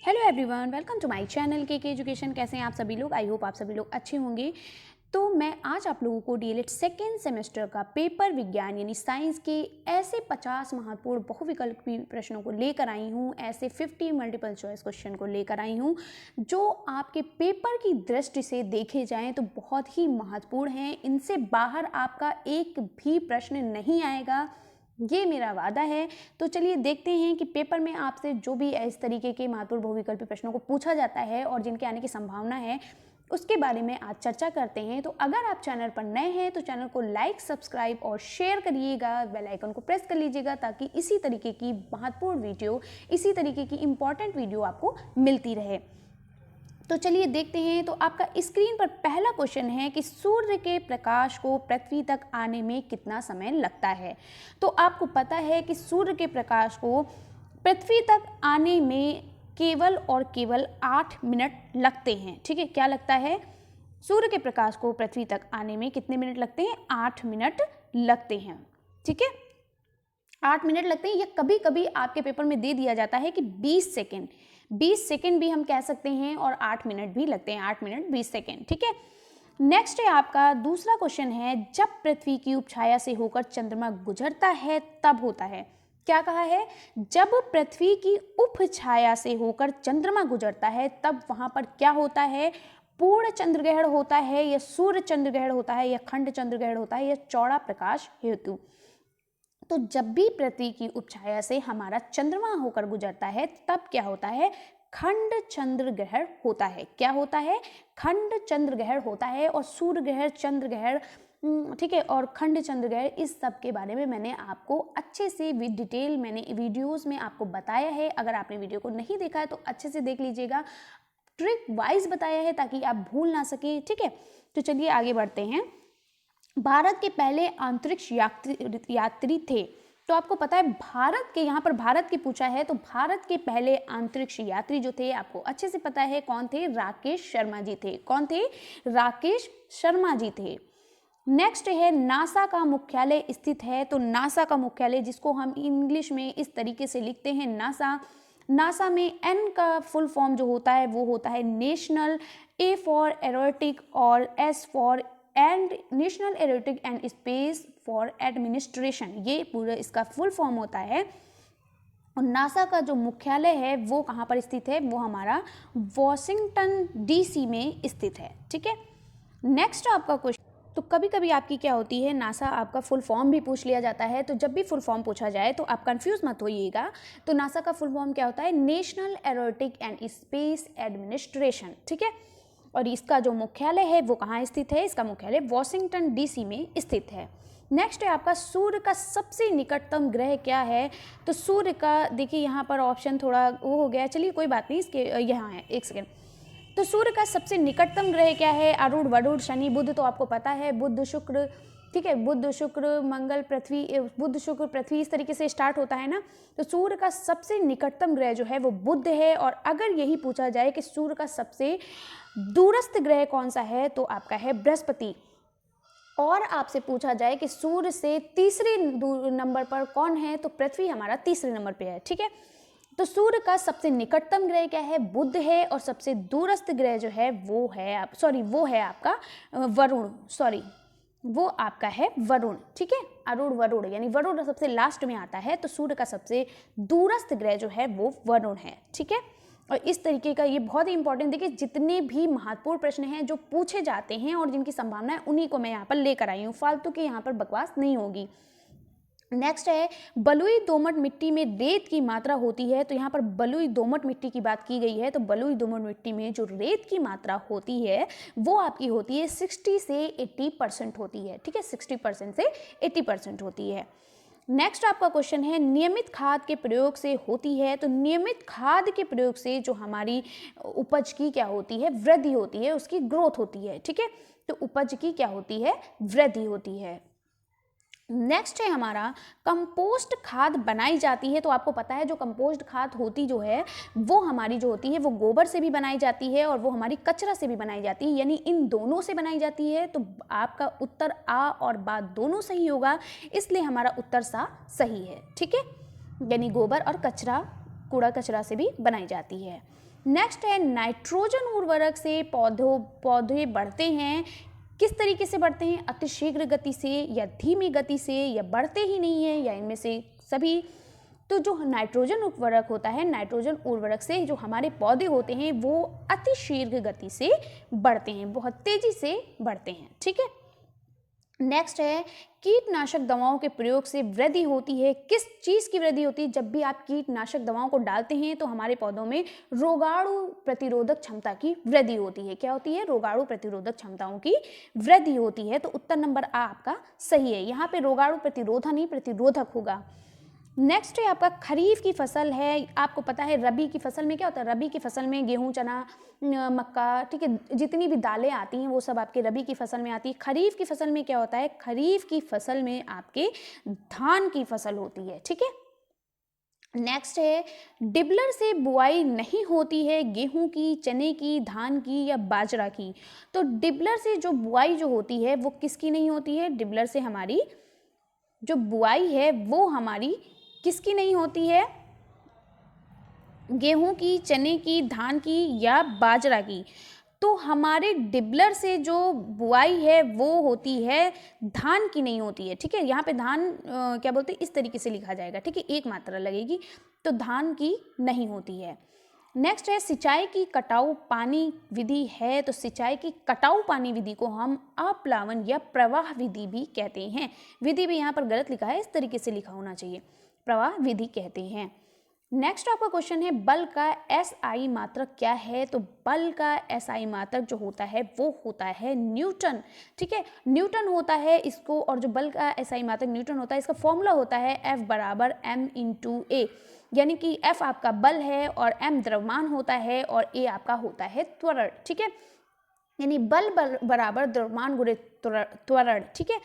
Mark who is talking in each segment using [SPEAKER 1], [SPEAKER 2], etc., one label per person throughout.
[SPEAKER 1] Hello everyone, welcome to my channel K education. कैसे हैं आप सभी लोग? आई होप आप सभी लोग अच्छे होंगे। तो मैं आज आप लोगों को डीएलएड सेकेंड सेमेस्टर का पेपर विज्ञान यानी साइंस के ऐसे 50 महत्वपूर्ण बहुविकल्पी प्रश्नों को लेकर आई हूँ, ऐसे 50 मल्टीपल चॉइस क्वेश्चन को लेकर आई हूँ जो आपके पेपर की दृष्टि से देखे जाएं तो बहुत ही महत्वपूर्ण हैं। इनसे बाहर आपका एक भी प्रश्न नहीं आएगा, ये मेरा वादा है। तो चलिए देखते हैं कि पेपर में आपसे जो भी इस तरीके के महत्वपूर्ण बहुविकल्पी प्रश्नों को पूछा जाता है और जिनके आने की संभावना है उसके बारे में आज चर्चा करते हैं। तो अगर आप चैनल पर नए हैं तो चैनल को लाइक, सब्सक्राइब और शेयर करिएगा, बेल आइकन को प्रेस कर लीजिएगा ताकि इसी तरीके की महत्वपूर्ण वीडियो, इसी तरीके की इंपॉर्टेंट वीडियो आपको मिलती रहे। तो चलिए देखते हैं। तो आपका स्क्रीन पर पहला क्वेश्चन है कि सूर्य के प्रकाश को पृथ्वी तक आने में कितना समय लगता है। तो आपको पता है कि सूर्य के प्रकाश को पृथ्वी तक आने में केवल और केवल 8 मिनट लगते हैं। ठीक है, क्या लगता है? सूर्य के प्रकाश को पृथ्वी तक आने में कितने मिनट लगते हैं? 8 मिनट लगते हैं। ठीक है, 8 मिनट लगते हैं। या कभी कभी आपके पेपर में दे दिया जाता है कि 20 सेकेंड, 20 सेकेंड भी हम कह सकते हैं और 8 मिनट भी लगते हैं, 8 मिनट 20 सेकेंड। ठीक है, नेक्स्ट है आपका दूसरा क्वेश्चन है, जब पृथ्वी की उपछाया से होकर चंद्रमा गुजरता है तब होता है। क्या कहा है? जब पृथ्वी की उपछाया से होकर चंद्रमा गुजरता है तब वहां पर क्या होता है? पूर्ण चंद्रग्रहण होता है, या सूर्य चंद्रग्रहण होता है, या खंड चंद्रग्रहण होता है, या चौड़ा प्रकाश हेतु। तो जब भी पृथ्वी की उपछाया से हमारा चंद्रमा होकर गुजरता है तब क्या होता है? खंड चंद्र ग्रहण होता है। क्या होता है? खंड चंद्र ग्रहण होता है। और सूर्य ग्रहण, चंद्र ग्रहण, ठीक है, और खंड चंद्र ग्रहण, इस सब के बारे में मैंने आपको अच्छे से विद डिटेल मैंने वीडियोस में आपको बताया है। अगर आपने वीडियो को नहीं देखा है तो अच्छे से देख लीजिएगा, ट्रिक वाइज बताया है ताकि आप भूल ना सके। ठीक है, तो चलिए आगे बढ़ते हैं। भारत के पहले अंतरिक्ष यात्री थे। तो आपको पता है भारत के, यहाँ पर भारत की पूछा है, तो भारत के पहले अंतरिक्ष यात्री जो थे आपको अच्छे से पता है कौन थे? राकेश शर्मा जी थे। कौन थे? राकेश शर्मा जी थे। नेक्स्ट है, नासा का मुख्यालय स्थित है। तो नासा का मुख्यालय, जिसको हम इंग्लिश में इस तरीके से लिखते हैं नासा, नासा में एन का फुल फॉर्म जो होता है वो होता है नेशनल, ए फॉर एरोटिक और S for and national aeronautic and space for administration, ये पूरा इसका फुल फॉर्म होता है। और नासा का जो मुख्यालय है वो कहाँ पर स्थित है? वो हमारा वॉशिंगटन डीसी में स्थित है। ठीक है, नेक्स्ट आपका क्वेश्चन, तो कभी कभी आपकी क्या होती है, नासा आपका फुल फॉर्म भी पूछ लिया जाता है। तो जब भी फुल फॉर्म पूछा जाए तो आप कंफ्यूज मत होइएगा। तो नासा का फुल फॉर्म क्या होता है? National aeronautic and space administration. ठीक है, और इसका जो मुख्यालय है वो कहाँ स्थित है? इसका मुख्यालय वॉशिंगटन डीसी में स्थित है। नेक्स्ट है आपका, सूर्य का सबसे निकटतम ग्रह क्या है? तो सूर्य का, देखिए यहाँ पर ऑप्शन थोड़ा वो हो गया, चलिए कोई बात नहीं, इसके यहाँ है, एक सेकेंड। तो सूर्य का सबसे निकटतम ग्रह क्या है? अरुण, वरुण, शनि, बुध, तो आपको पता है बुध, शुक्र। ठीक है, बुध, शुक्र, मंगल, पृथ्वी, बुध, शुक्र, पृथ्वी, इस तरीके से स्टार्ट होता है ना। तो सूर्य का सबसे निकटतम ग्रह जो है वो बुध है। और अगर यही पूछा जाए कि सूर्य का सबसे दूरस्थ ग्रह कौन सा है, तो आपका है बृहस्पति। और आपसे पूछा जाए कि सूर्य से तीसरे नंबर पर कौन है, तो पृथ्वी हमारा तीसरे नंबर पे है। ठीक है, तो सूर्य का सबसे निकटतम ग्रह क्या है? बुध है। और सबसे दूरस्थ ग्रह जो है वो है वो है आपका वरुण, वो आपका है वरुण। ठीक है, अरुण, वरुण, यानी वरुण सबसे लास्ट में आता है। तो सूर्य का सबसे दूरस्थ ग्रह जो है वो वरुण है। ठीक है, और इस तरीके का ये बहुत ही इंपॉर्टेंट, देखिए जितने भी महत्वपूर्ण प्रश्न हैं जो पूछे जाते हैं और जिनकी संभावना है उन्हीं को मैं यहाँ पर लेकर आई हूँ, फालतू की यहाँ पर बकवास नहीं होगी। नेक्स्ट है, बलुई दोमट मिट्टी में रेत की मात्रा होती है। तो यहाँ पर बलुई दोमट मिट्टी की बात की गई है। तो बलुई दोमट मिट्टी में जो रेत की मात्रा होती है वो आपकी होती है 60 से 80% होती है। ठीक है, 60% से 80% होती है। नेक्स्ट आपका क्वेश्चन है, नियमित खाद के प्रयोग से होती है। तो नियमित खाद के प्रयोग से जो हमारी उपज की क्या होती है? वृद्धि होती है, उसकी ग्रोथ होती है। ठीक है, तो उपज की क्या होती है? वृद्धि होती है। नेक्स्ट है हमारा, कंपोस्ट खाद बनाई जाती है। तो आपको पता है जो कंपोस्ट खाद होती जो है वो हमारी जो होती है वो गोबर से भी बनाई जाती है और वो हमारी कचरा से भी बनाई जाती है, यानी इन दोनों से बनाई जाती है। तो आपका उत्तर आ और बा दोनों सही होगा, इसलिए हमारा उत्तर सा सही है। ठीक है, यानी गोबर और कचरा, कूड़ा कचरा से भी बनाई जाती है। नेक्स्ट है नाइट्रोजन उर्वरक से पौधे बढ़ते हैं, किस तरीके से बढ़ते हैं, अतिशीघ्र गति से या धीमी गति से या बढ़ते ही नहीं है या इनमें से सभी। तो जो नाइट्रोजन उर्वरक होता है, नाइट्रोजन उर्वरक से जो हमारे पौधे होते हैं वो अतिशीघ्र गति से बढ़ते हैं, बहुत तेजी से बढ़ते हैं, ठीक है। नेक्स्ट है कीटनाशक दवाओं के प्रयोग से वृद्धि होती है, किस चीज़ की वृद्धि होती है, जब भी आप कीटनाशक दवाओं को डालते हैं तो हमारे पौधों में रोगाणु प्रतिरोधक क्षमता की वृद्धि होती है। क्या होती है? रोगाणु प्रतिरोधक क्षमताओं की वृद्धि होती है। तो उत्तर नंबर आ आपका सही है, यहाँ पे रोगाणु प्रतिरोधक नहीं प्रतिरोधक होगा। नेक्स्ट है आपका खरीफ की फसल है, आपको पता है रबी की फसल में क्या होता है, रबी की फसल में गेहूं, चना, मक्का, ठीक है, जितनी भी दालें आती हैं वो सब आपके रबी की फसल में आती है। खरीफ की फसल में क्या होता है, खरीफ की फसल में आपके धान की फसल होती है, ठीक है। नेक्स्ट है डिबलर से बुआई नहीं होती है, गेहूं की, चने की, धान की या बाजरा की। तो डिबलर से जो बुआई जो होती है वो किसकी नहीं होती है, डिबलर से हमारी जो बुआई है वो हमारी किसकी नहीं होती है, गेहूं की, चने की, धान की या बाजरा की। तो हमारे डिबलर से जो बुआई है वो होती है धान की नहीं होती है, ठीक है। यहाँ पे धान क्या बोलते हैं, इस तरीके से लिखा जाएगा, ठीक है, एक मात्रा लगेगी, तो धान की नहीं होती है। नेक्स्ट है सिंचाई की कटाऊ पानी विधि है, तो सिंचाई की कटाऊ पानी विधि को हम अप्लावन या प्रवाह विधि भी कहते हैं। विधि भी यहाँ पर गलत लिखा है, इस तरीके से लिखा होना चाहिए, प्रवाह विधि कहते हैं। नेक्स्ट आपका क्वेश्चन है बल का एसआई मात्रक क्या है, तो बल का एसआई मात्रक जो होता है वो होता है न्यूटन, ठीक है, न्यूटन होता है इसको। और जो बल का एसआई मात्रक न्यूटन होता है, इसका फॉर्मूला होता है F बराबर m इंटू ए, यानी कि F आपका बल है और m द्रव्यमान होता है और a आपका होता है त्वरण, ठीक है, यानी बल बराबर द्रव्यमान गुणे त्वरण, ठीक है।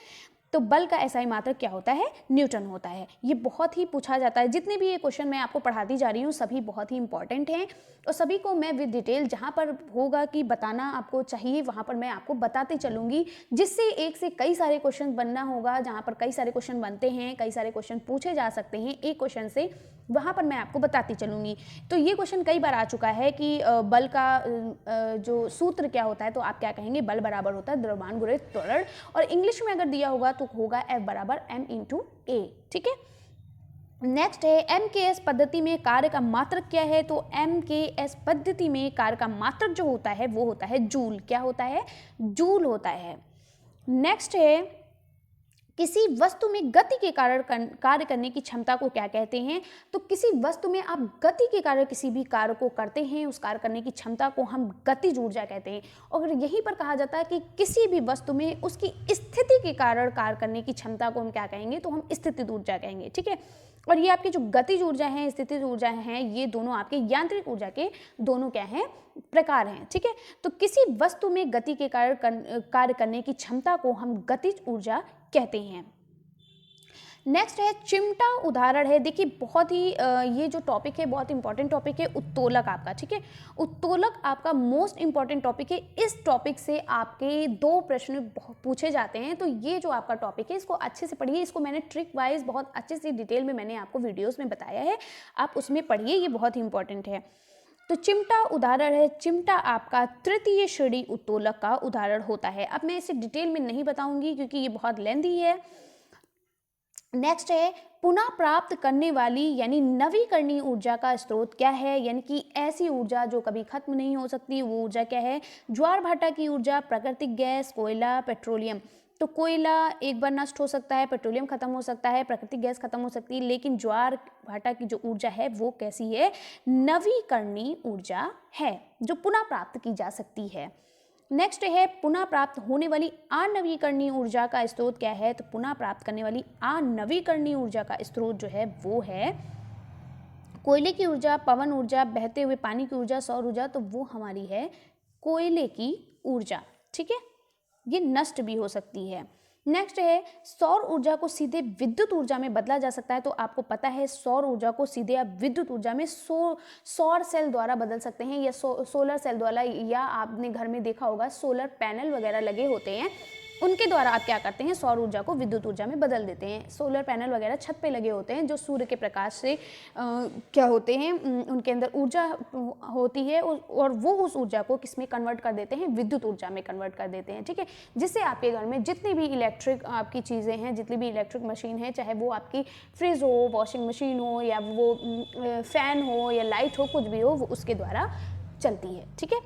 [SPEAKER 1] तो बल का एसआई मात्रक क्या होता है, न्यूटन होता है। ये बहुत ही पूछा जाता है, जितने भी ये क्वेश्चन मैं आपको पढ़ाती जा रही हूँ सभी बहुत ही इंपॉर्टेंट हैं और सभी को मैं विद डिटेल जहाँ पर होगा कि बताना आपको चाहिए वहाँ पर मैं आपको बताते चलूँगी, जिससे एक से कई सारे क्वेश्चन बनना होगा। जहाँ पर कई सारे क्वेश्चन बनते हैं, कई सारे क्वेश्चन पूछे जा सकते हैं एक क्वेश्चन से, वहाँ पर मैं आपको बताती चलूँगी। तो ये क्वेश्चन कई बार आ चुका है कि बल का जो सूत्र क्या होता है, तो आप क्या कहेंगे, बल बराबर होता है द्रव्यमान गुणे त्वरण, और इंग्लिश में अगर दिया होगा तो होगा F बराबर m इंटू ए, ठीक है। नेक्स्ट है MKS पद्धति में कार्य का मात्रक क्या है, तो MKS पद्धति में कार्य का मात्रक जो होता है वो होता है जूल। क्या होता है, जूल होता है। नेक्स्ट है किसी वस्तु में गति के कारण कार्य करने की क्षमता को क्या कहते हैं, तो किसी वस्तु में आप गति के कारण किसी भी कार्य को करते हैं, उस कार्य करने की क्षमता को हम गतिज ऊर्जा कहते हैं। और यहीं पर कहा जाता है कि किसी भी वस्तु में उसकी स्थिति के कारण कार्य करने की क्षमता को हम क्या कहेंगे, तो हम स्थितिज ऊर्जा कहेंगे, ठीक है। और ये आपकी जो गतिज ऊर्जा है, स्थितिज ऊर्जा हैं, ये दोनों आपके यांत्रिक ऊर्जा के दोनों क्या हैं, प्रकार हैं, ठीक है। तो किसी वस्तु में गति के कारण कार्य करने की क्षमता को हम गतिज ऊर्जा कहते हैं। नेक्स्ट है चिमटा उदाहरण है, देखिए बहुत ही ये जो टॉपिक है बहुत इंपॉर्टेंट टॉपिक है, उत्तोलक आपका, ठीक है। उत्तोलक आपका मोस्ट इंपॉर्टेंट टॉपिक है। इस टॉपिक से आपके 2 प्रश्न पूछे जाते हैं, तो ये जो आपका टॉपिक है इसको अच्छे से पढ़िए। इसको मैंने ट्रिक वाइज बहुत अच्छे से डिटेल में मैंने आपको वीडियोस में बताया है, आप उसमें पढ़िए, ये बहुत ही इंपॉर्टेंट है। तो चिमटा उदाहरण है, चिमटा आपका तृतीय श्रेणी उत्तोलक का उदाहरण होता है। अब मैं इसे डिटेल में नहीं बताऊंगी क्योंकि ये बहुत लेंथी है। नेक्स्ट है पुनः प्राप्त करने वाली यानी नवीकरणीय ऊर्जा का स्रोत क्या है, यानी कि ऐसी ऊर्जा जो कभी खत्म नहीं हो सकती, वो ऊर्जा क्या है, ज्वार भाटा की ऊर्जा, प्राकृतिक गैस, कोयला, पेट्रोलियम। तो कोयला एक बार नष्ट हो सकता है, पेट्रोलियम खत्म हो सकता है, प्राकृतिक गैस खत्म हो सकती है, लेकिन ज्वार भाटा की जो ऊर्जा है वो कैसी है, नवीकरणीय ऊर्जा है जो पुनः प्राप्त की जा सकती है। नेक्स्ट है पुनः प्राप्त होने वाली अनवीकरणीय ऊर्जा का स्रोत क्या है, तो पुनः प्राप्त करने वाली अनवीकरणीय ऊर्जा का स्रोत जो है वो है कोयले की ऊर्जा, पवन ऊर्जा, बहते हुए पानी की ऊर्जा, सौर ऊर्जा। तो वो हमारी है कोयले की ऊर्जा, ठीक है, ये नष्ट भी हो सकती है। नेक्स्ट है सौर ऊर्जा को सीधे विद्युत ऊर्जा में बदला जा सकता है, तो आपको पता है सौर ऊर्जा को सीधे आप विद्युत ऊर्जा में सौर सेल द्वारा बदल सकते हैं, या सोलर सेल द्वारा, या आपने घर में देखा होगा सोलर पैनल वगैरह लगे होते हैं, उनके द्वारा आप क्या करते हैं, सौर ऊर्जा को विद्युत ऊर्जा में बदल देते हैं। सोलर पैनल वगैरह छत पे लगे होते हैं जो सूर्य के प्रकाश से क्या होते हैं, उनके अंदर ऊर्जा होती है और वो उस ऊर्जा को किस में कन्वर्ट कर देते हैं, विद्युत ऊर्जा में कन्वर्ट कर देते हैं। ठीक है, जिससे आपके घर में जितनी भी इलेक्ट्रिक आपकी चीज़ें हैं, जितनी भी इलेक्ट्रिक मशीन है, चाहे वो आपकी फ्रिज हो, वॉशिंग मशीन हो, या वो फैन हो, या लाइट हो, कुछ भी हो, वो उसके द्वारा चलती है। ठीक है,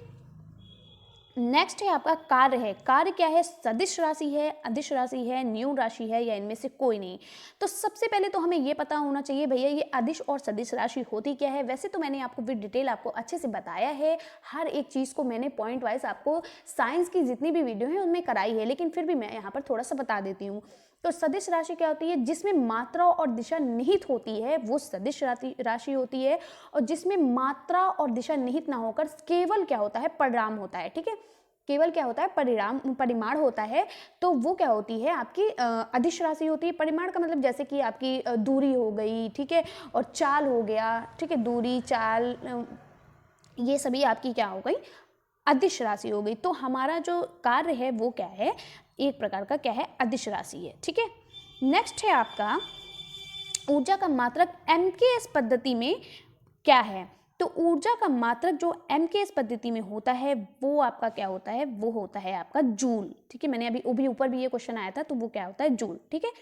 [SPEAKER 1] नेक्स्ट है आपका कार्य है। कार्य क्या है, सदिश राशि है, अदिश राशि है, न्यून राशि है, या इनमें से कोई नहीं। तो सबसे पहले तो हमें ये पता होना चाहिए भैया ये अदिश और सदिश राशि होती क्या है। वैसे तो मैंने आपको विद डिटेल आपको अच्छे से बताया है, हर एक चीज़ को मैंने पॉइंट वाइज आपको साइंस की जितनी भी वीडियो है उनमें कराई है, लेकिन फिर भी मैं यहाँ पर थोड़ा सा बता देती हूँ। तो सदिश राशि क्या होती है, जिसमें मात्रा और दिशा निहित होती है वो सदिश राशि होती है, और जिसमें मात्रा और दिशा निहित ना होकर केवल क्या होता है, परिणाम होता है। ठीक है, केवल क्या होता है, परिमाण होता है, तो वो क्या होती है, आपकी अदिश राशि होती है। परिमाण का मतलब जैसे कि आपकी दूरी हो गई, ठीक है, और चाल हो गया, ठीक है, दूरी, चाल, ये सभी आपकी क्या हो गई, अदिश राशि हो गई। तो हमारा जो कार्य है वो क्या है, एक प्रकार का क्या है, अदिश राशि है। ठीक है, नेक्स्ट है आपका ऊर्जा का मात्रक एमकेएस पद्धति में क्या है। तो ऊर्जा का मात्रक जो एमकेएस पद्धति में होता है वो आपका क्या होता है, वो होता है आपका जूल। ठीक है, मैंने अभी ऊपर भी ये क्वेश्चन आया था, तो वो क्या होता है, जूल। ठीक है,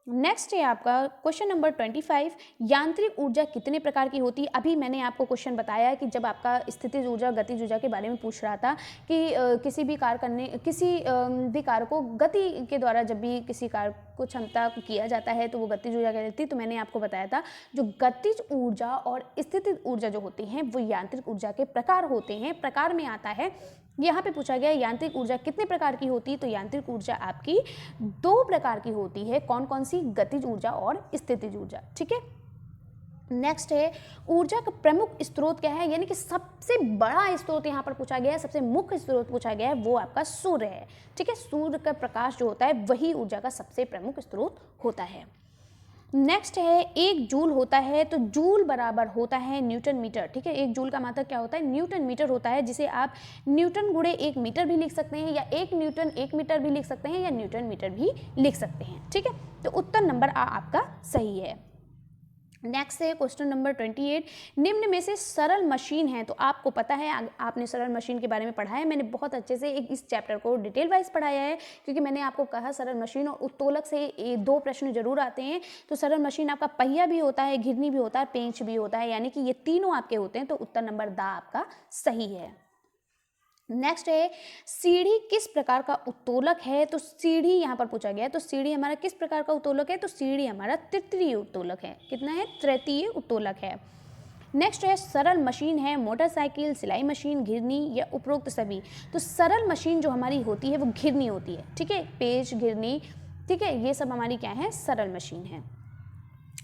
[SPEAKER 1] नेक्स्ट है आपका क्वेश्चन नंबर 25, यांत्रिक ऊर्जा कितने प्रकार की होती है। अभी मैंने आपको क्वेश्चन बताया कि जब आपका स्थितिज ऊर्जा, गतिज ऊर्जा के बारे में पूछ रहा था कि किसी भी कार्य को गति के द्वारा, जब भी किसी कार्य को क्षमता को किया जाता है तो वो गतिज ऊर्जा कहलाती है। तो मैंने आपको बताया था जो गतिज ऊर्जा और स्थितिज ऊर्जा जो होती हैं वो यांत्रिक ऊर्जा के प्रकार होते हैं। प्रकार में आता है, यहाँ पे पूछा गया यांत्रिक ऊर्जा कितने प्रकार की होती है। तो यांत्रिक ऊर्जा आपकी 2 प्रकार की होती है। कौन कौन सी, गतिज ऊर्जा और स्थितिज ऊर्जा। ठीक है, नेक्स्ट है ऊर्जा का प्रमुख स्रोत क्या है, यानी कि सबसे बड़ा स्रोत यहाँ पर पूछा गया है, सबसे मुख्य स्रोत पूछा गया है, वो आपका सूर्य है। ठीक है, सूर्य का प्रकाश जो होता है वही ऊर्जा का सबसे प्रमुख स्रोत होता है। नेक्स्ट है 1 जूल होता है, तो जूल बराबर होता है न्यूटन मीटर। ठीक है, 1 जूल का मात्रक क्या होता है, न्यूटन मीटर होता है, जिसे आप न्यूटन गुणे 1 मीटर भी लिख सकते हैं, या 1 न्यूटन 1 मीटर भी लिख सकते हैं, या न्यूटन मीटर भी लिख सकते हैं। ठीक है, तो उत्तर नंबर आ आपका सही है। नेक्स्ट है क्वेश्चन नंबर 28, निम्न में से सरल मशीन है। तो आपको पता है, आपने सरल मशीन के बारे में पढ़ा है, मैंने बहुत अच्छे से इस चैप्टर को डिटेल वाइज पढ़ाया है, क्योंकि मैंने आपको कहा सरल मशीन और उत्तोलक से 2 प्रश्न जरूर आते हैं। तो सरल मशीन आपका पहिया भी होता है, घिरनी भी होता है, पेंच भी होता है, यानी कि ये तीनों आपके होते हैं। तो उत्तर नंबर द आपका सही है। नेक्स्ट है सीढ़ी किस प्रकार का उत्तोलक है। तो सीढ़ी यहाँ पर पूछा गया है, तो सीढ़ी हमारा किस प्रकार का उत्तोलक है। तो सीढ़ी हमारा तृतीय उत्तोलक है। कितना है, तृतीय उत्तोलक है। नेक्स्ट है सरल मशीन है, मोटरसाइकिल, सिलाई मशीन, घिरनी, या उपरोक्त सभी। तो सरल मशीन जो हमारी होती है वो घिरनी होती है। ठीक है, पेच, घिरनी, ठीक है, ये सब हमारी क्या है, सरल मशीन है।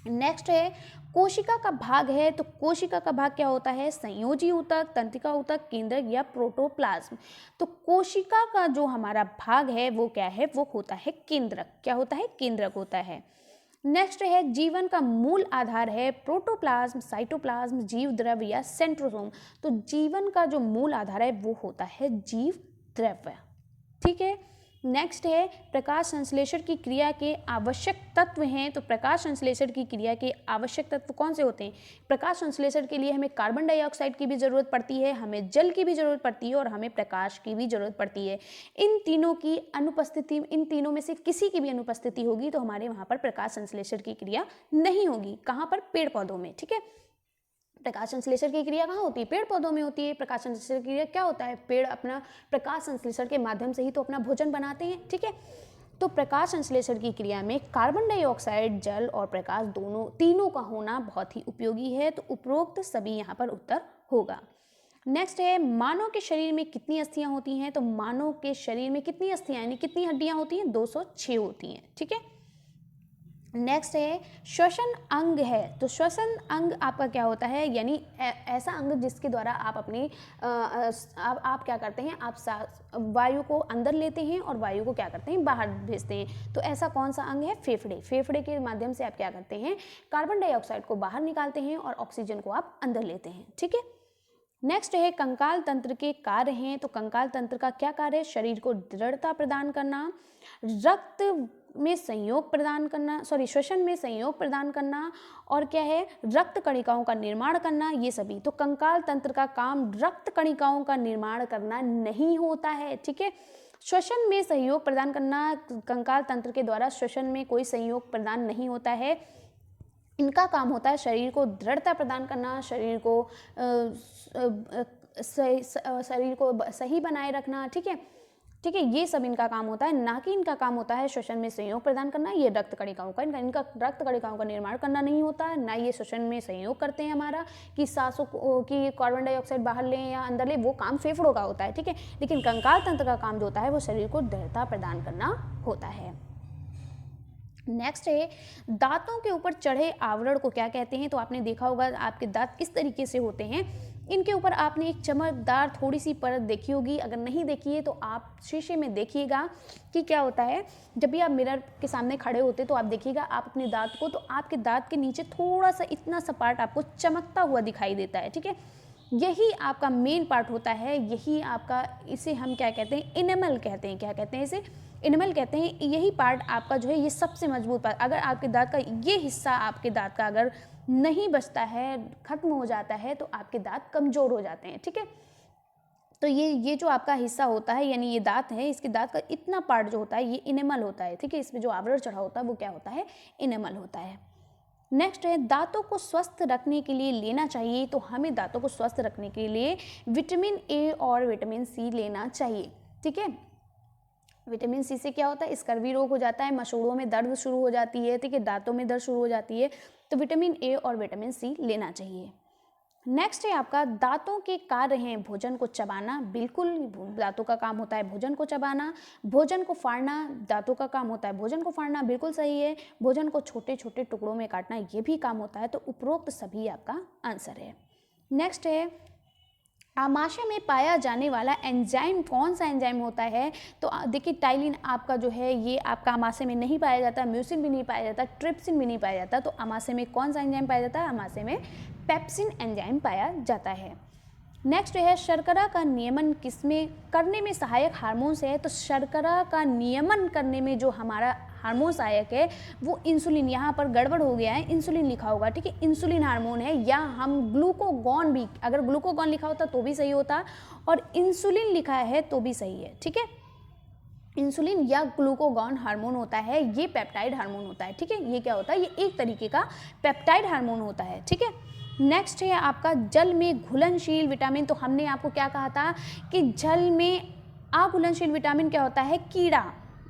[SPEAKER 1] नेक्स्ट है कोशिका का भाग है। तो कोशिका का भाग क्या होता है, संयोजी ऊतक, तंत्रिका ऊतक, केंद्रक, या प्रोटोप्लाज्म। तो कोशिका का जो हमारा भाग है वो क्या है, वो होता है केंद्रक। क्या होता है, केंद्रक होता है। नेक्स्ट है जीवन का मूल आधार है, प्रोटोप्लाज्म, साइटोप्लाज्म, जीव द्रव्य, या सेंट्रोसोम। तो जीवन का जो मूल आधार है वो होता है जीव द्रव्य। ठीक है, नेक्स्ट है प्रकाश संश्लेषण की क्रिया के आवश्यक तत्व हैं। तो प्रकाश संश्लेषण की क्रिया के आवश्यक तत्व कौन से होते हैं। प्रकाश संश्लेषण के लिए हमें कार्बन डाइऑक्साइड की भी जरूरत पड़ती है, हमें जल की भी जरूरत पड़ती है, और हमें प्रकाश की भी जरूरत पड़ती है। इन तीनों की अनुपस्थिति, इन तीनों में से किसी की भी अनुपस्थिति होगी तो हमारे वहाँ पर प्रकाश संश्लेषण की क्रिया नहीं होगी। कहाँ पर, पेड़ पौधों में। ठीक है, प्रकाश संश्लेषण की क्रिया कहाँ होती है, पेड़ पौधों में होती है। प्रकाश संश्लेषण की क्रिया क्या होता है, पेड़ अपना प्रकाश संश्लेषण के माध्यम से ही तो अपना भोजन बनाते हैं। ठीक है, तो प्रकाश संश्लेषण की क्रिया में कार्बन डाइऑक्साइड, जल और प्रकाश तीनों का होना बहुत ही उपयोगी है। तो उपरोक्त सभी यहाँ पर उत्तर होगा। नेक्स्ट है मानव के शरीर में कितनी अस्थियां होती हैं। तो मानव के शरीर में कितनी अस्थियां, यानी कितनी हड्डियां होती हैं, 206 होती हैं। ठीक है, नेक्स्ट है श्वसन अंग है। तो श्वसन अंग आपका क्या होता है, यानी ऐसा अंग जिसके द्वारा आप अपनी आप क्या करते हैं, आप वायु को अंदर लेते हैं और वायु को क्या करते हैं, बाहर भेजते हैं। तो ऐसा कौन सा अंग है, फेफड़े। फेफड़े के माध्यम से आप क्या करते हैं, कार्बन डाइऑक्साइड को बाहर निकालते हैं और ऑक्सीजन को आप अंदर लेते हैं। ठीक है, नेक्स्ट है कंकाल तंत्र के कार्य हैं। तो कंकाल तंत्र का क्या कार्य है? शरीर को दृढ़ता प्रदान करना, रक्त में संयोग प्रदान करना, श्वसन में संयोग प्रदान करना, और क्या है, रक्त कणिकाओं का निर्माण करना, ये सभी। तो कंकाल तंत्र का काम रक्त कणिकाओं का निर्माण करना नहीं होता है, ठीक है। श्वसन में सहयोग प्रदान करना, कंकाल तंत्र के द्वारा श्वसन में कोई सहयोग प्रदान नहीं होता है। इनका काम होता है शरीर को दृढ़ता प्रदान करना, शरीर को सही बनाए रखना, ठीक है, ठीक है। ये सब इनका काम होता है, ना कि इनका काम होता है श्वसन में संयोग प्रदान करना। ये रक्त कणिकाओं का इनका रक्त कणिकाओं का निर्माण करना नहीं होता है, ना ये श्वसन में संयोग करते हैं हमारा कि सांसों की कार्बन डाइऑक्साइड बाहर लें या अंदर लें, वो काम फेफड़ों का होता है, ठीक है। लेकिन कंकाल तंत्र का काम जो होता है वो शरीर को दृढ़ता प्रदान करना होता है। नेक्स्ट है दांतों के ऊपर चढ़े आवरण को क्या कहते हैं? तो आपने देखा होगा आपके दांत किस तरीके से होते हैं। इनके ऊपर आपने एक चमकदार थोड़ी सी परत देखी होगी, अगर नहीं देखी है तो आप शीशे में देखिएगा कि क्या होता है। जब भी आप मिरर के सामने खड़े होते तो आप देखिएगा आप अपने दांत को, तो आपके दांत के नीचे थोड़ा सा इतना सा पार्ट आपको चमकता हुआ दिखाई देता है, ठीक है। यही आपका मेन पार्ट होता है, यही आपका, इसे हम क्या कहते हैं, इनेमल कहते हैं। क्या कहते हैं इसे? इनेमल कहते हैं। यही पार्ट आपका जो है ये सबसे मजबूत पार्ट, अगर आपके दांत का ये हिस्सा आपके दांत का अगर नहीं बचता है, खत्म हो जाता है, तो आपके दांत कमजोर हो जाते हैं, ठीक है। तो ये जो आपका हिस्सा होता है, यानी ये दांत है, इसके दांत का इतना पार्ट जो होता है ये इनेमल होता है, ठीक है। इसमें जो आवरण चढ़ा होता है वो क्या होता है? इनेमल होता है। नेक्स्ट है दांतों को स्वस्थ रखने के लिए लेना चाहिए। तो हमें दांतों को स्वस्थ रखने के लिए विटामिन ए और विटामिन सी लेना चाहिए, ठीक है। विटामिन सी से क्या होता है? स्कर्वी रोग हो जाता है, मसूड़ों में दर्द शुरू हो जाती है, ठीक है, दांतों में दर्द शुरू हो जाती है, तो विटामिन ए और विटामिन सी लेना चाहिए। नेक्स्ट है आपका दांतों के कार्य हैं भोजन को चबाना। बिल्कुल, दांतों का काम होता है भोजन को चबाना। भोजन को फाड़ना, दांतों का काम होता है भोजन को फाड़ना, बिल्कुल सही है। भोजन को छोटे छोटे टुकड़ों में काटना, ये भी काम होता है। तो उपरोक्त सभी आपका आंसर है। नेक्स्ट है आमाशय में पाया जाने वाला एंजाइम कौन सा एंजाइम होता है? तो देखिए टाइलिन आपका जो है ये आपका आमाशय में नहीं पाया जाता, म्यूसिन भी नहीं पाया जाता, ट्रिप्सिन भी नहीं पाया जाता। तो आमाशय में कौन सा एंजाइम पाया जाता है? आमाशय में पेप्सिन एंजाइम पाया जाता है। नेक्स्ट है शर्करा का नियमन किसमें करने में सहायक हार्मोन्स है? तो शर्करा का नियमन करने में जो हमारा हार्मोन सहायक है वो इंसुलिन, यहाँ पर गड़बड़ हो गया है, इंसुलिन लिखा होगा, ठीक है, इंसुलिन हार्मोन है, या हम ग्लूकोगॉन भी, अगर ग्लूकोगॉन लिखा होता तो भी सही होता, और इंसुलिन लिखा है तो भी सही है, ठीक है। इंसुलिन या ग्लूकोगॉन हार्मोन होता है, ये पेप्टाइड हार्मोन होता है, ठीक है। ये क्या होता है? ये एक तरीके का पेप्टाइड हार्मोन होता है, ठीक है। नेक्स्ट है आपका जल में घुलनशील विटामिन। तो हमने आपको क्या कहा था कि जल में अघुलनशील विटामिन क्या होता है? कीड़ा।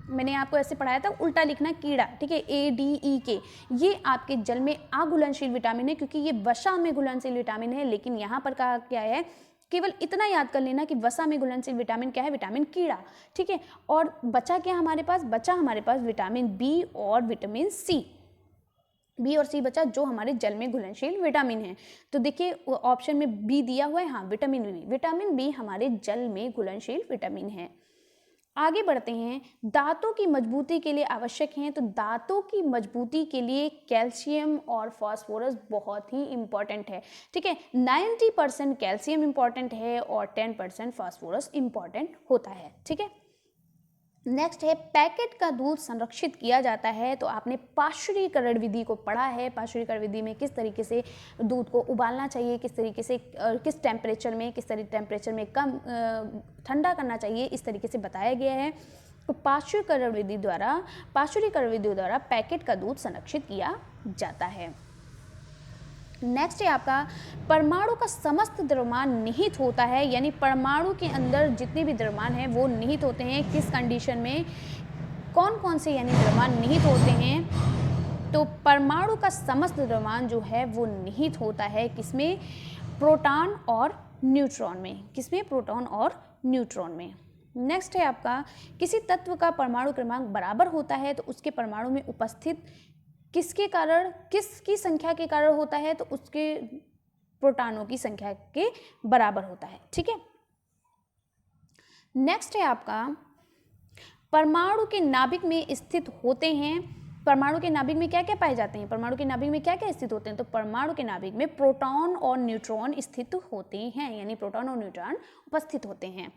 [SPEAKER 1] मैंने आपको ऐसे पढ़ाया था, उल्टा लिखना कीड़ा, ठीक है, ADE ये आपके जल में अघुलनशील विटामिन है, क्योंकि ये वसा में घुलनशील विटामिन है। लेकिन यहाँ पर कहा क्या है, केवल इतना याद कर लेना कि वसा में घुलनशील विटामिन क्या है? विटामिन कीड़ा, ठीक है। और बचा क्या हमारे पास? बचा हमारे पास विटामिन बी और विटामिन सी। बी और सी बचा, जो हमारे जल में घुलनशील विटामिन है। तो देखिए ऑप्शन में बी दिया हुआ है, हाँ, विटामिन बी हमारे जल में घुलनशील विटामिन है। आगे बढ़ते हैं, दांतों की मजबूती के लिए आवश्यक हैं। तो दांतों की मजबूती के लिए कैल्शियम और फास्फोरस बहुत ही इंपॉर्टेंट है, ठीक है। 90% कैल्शियम इंपॉर्टेंट है और 10% फास्फोरस इंपॉर्टेंट होता है, ठीक है। नेक्स्ट है पैकेट का दूध संरक्षित किया जाता है। तो आपने पाश्चुरीकरण विधि को पढ़ा है, पाश्चुरीकरण विधि में किस तरीके से दूध को उबालना चाहिए, किस तरीके से किस टेम्परेचर में, किस टेम्परेचर में कम ठंडा करना चाहिए, इस तरीके से बताया गया है। तो पाश्चुरीकरण विधि द्वारा पैकेट का दूध संरक्षित किया जाता है। नेक्स्ट है आपका परमाणु का समस्त द्रव्यमान निहित होता है, यानी परमाणु के अंदर जितने भी द्रव्यमान हैं वो निहित होते हैं। किस कंडीशन में, कौन कौन से यानी द्रव्यमान निहित होते हैं? तो परमाणु का समस्त द्रव्यमान जो है वो निहित होता है किसमें? प्रोटॉन और न्यूट्रॉन में। किसमें? प्रोटॉन और न्यूट्रॉन में। नेक्स्ट है आपका किसी तत्व का परमाणु क्रमांक बराबर होता है तो उसके परमाणु में उपस्थित किसके कारण, किसकी संख्या के कारण होता है? तो उसके प्रोटॉनों की संख्या के बराबर होता है, ठीक है। नेक्स्ट है आपका परमाणु के नाभिक में स्थित होते हैं। परमाणु के नाभिक में क्या क्या पाए जाते हैं, परमाणु के नाभिक में क्या क्या स्थित होते हैं, तो परमाणु के नाभिक में प्रोटॉन और न्यूट्रॉन स्थित होते हैं, यानी प्रोटॉन और न्यूट्रॉन उपस्थित होते हैं।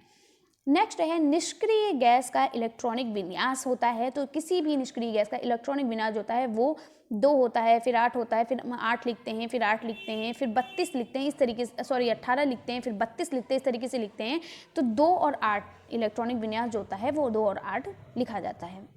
[SPEAKER 1] नेक्स्ट है निष्क्रिय गैस का इलेक्ट्रॉनिक विन्यास होता है। तो किसी भी निष्क्रिय गैस का इलेक्ट्रॉनिक विन्यास होता है वो 2 होता है, फिर 8 होता है, फिर 8 लिखते हैं, फिर 8 लिखते हैं, फिर 32 लिखते हैं, इस तरीके से, सॉरी 18 लिखते हैं, फिर 32 लिखते हैं, इस तरीके से लिखते हैं। तो 2 और 8 इलेक्ट्रॉनिक विन्यास जो होता है वो 2 और 8 लिखा जाता है।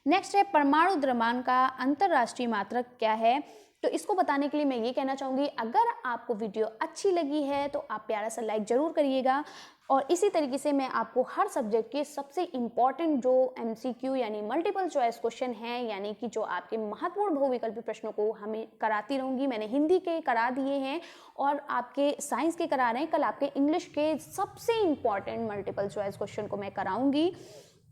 [SPEAKER 1] नेक्स्ट है परमाणु द्रव्यमान का अंतरराष्ट्रीय मात्रक क्या है। तो इसको बताने के लिए मैं ये कहना चाहूँगी, अगर आपको वीडियो अच्छी लगी है तो आप प्यारा सा लाइक ज़रूर करिएगा, और इसी तरीके से मैं आपको हर सब्जेक्ट के सबसे इम्पॉर्टेंट जो MCQ यानी मल्टीपल चॉइस क्वेश्चन हैं, यानी कि जो आपके महत्वपूर्ण बहुविकल्पी प्रश्नों को हमें कराती रहूँगी। मैंने हिंदी के करा दिए हैं और आपके साइंस के करा रहे हैं, कल आपके इंग्लिश के सबसे इम्पॉर्टेंट मल्टीपल चॉइस क्वेश्चन को मैं कराऊँगी।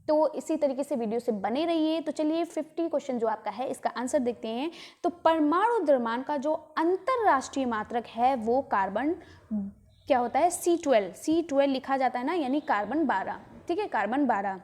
[SPEAKER 1] तो इसी तरीके से वीडियो से बने रहिए। तो चलिए 50 क्वेश्चन जो आपका है इसका आंसर देखते हैं। तो परमाणु द्रव्यमान का जो अंतरराष्ट्रीय मात्रक है वो कार्बन क्या होता है, C12 लिखा जाता है ना, यानी कार्बन 12, ठीक है, कार्बन 12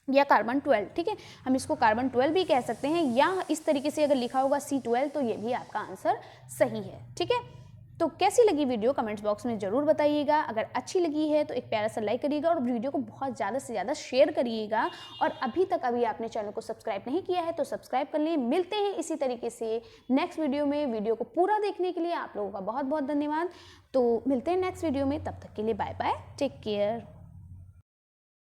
[SPEAKER 1] या कार्बन 12, ठीक है, हम इसको कार्बन 12 भी कह सकते हैं, या इस तरीके से अगर लिखा होगा C12 तो ये भी आपका आंसर सही है, ठीक है। तो कैसी लगी वीडियो कमेंट्स बॉक्स में ज़रूर बताइएगा। अगर अच्छी लगी है तो एक प्यारा सा लाइक करिएगा और वीडियो को बहुत ज़्यादा से ज़्यादा शेयर करिएगा, और अभी आपने चैनल को सब्सक्राइब नहीं किया है तो सब्सक्राइब कर लिए। मिलते हैं इसी तरीके से नेक्स्ट वीडियो में। वीडियो को पूरा देखने के लिए आप लोगों का बहुत बहुत धन्यवाद। तो मिलते हैं नेक्स्ट वीडियो में, तब तक के लिए बाय बाय, टेक केयर।